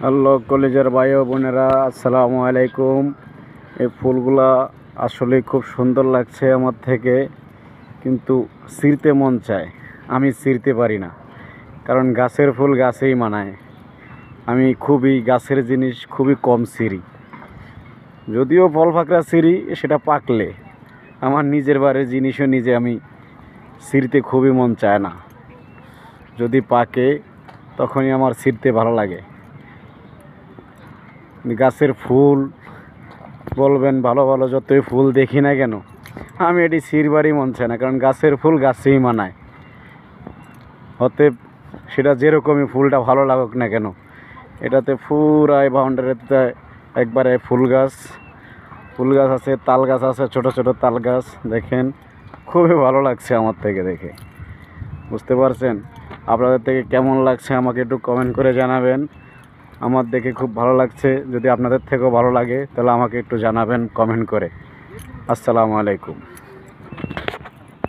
Hello কলেজের ভাই ও বোনেরা, আসসালামু আলাইকুম। এই ফুলগুলা আসলে খুব সুন্দর লাগছে আমার থেকে, কিন্তু ছিঁড়তে মন চায়, আমি ছিঁড়তে পারি না, কারণ গাছের ফুল গাছেই মানায়। আমি গাছের জিনিস খুবই কম ছিঁড়ি, যদিও ফল ফাকড়া ছিঁড়ি সেটা পাকলে। আমার নিজের বাড়ির জিনিসও আমি ছিঁড়তে খুবই মন চায় না, যদি পাকে তখনই আমার ছিঁড়তে ভালো লাগে। গাছের ফুল বলবেন ভালো ভালো যতই ফুল দেখি না কেন, আমি এটি ছিঁড়বারই মন চায় না, কারণ গাছের ফুল গাছেই মানায়। অতএব সেটা যেরকমই ফুলটা ভালো লাগুক না কেন, এটাতে পুরাই বাউন্ডারিতে একবারে ফুল গাছ আছে, তাল গাছ আছে, ছোট ছোট তাল গাছ। দেখেন খুবই ভালো লাগছে আমার থেকে দেখে, বুঝতে পারছেন? আপনাদের থেকে কেমন লাগছে আমাকে একটু কমেন্ট করে জানাবেন। আমার দেখে খুব ভালো লাগছে, যদি আপনাদের থেকেও ভালো লাগে তাহলে আমাকে একটু জানাবেন কমেন্ট করে। আসসালামু আলাইকুম।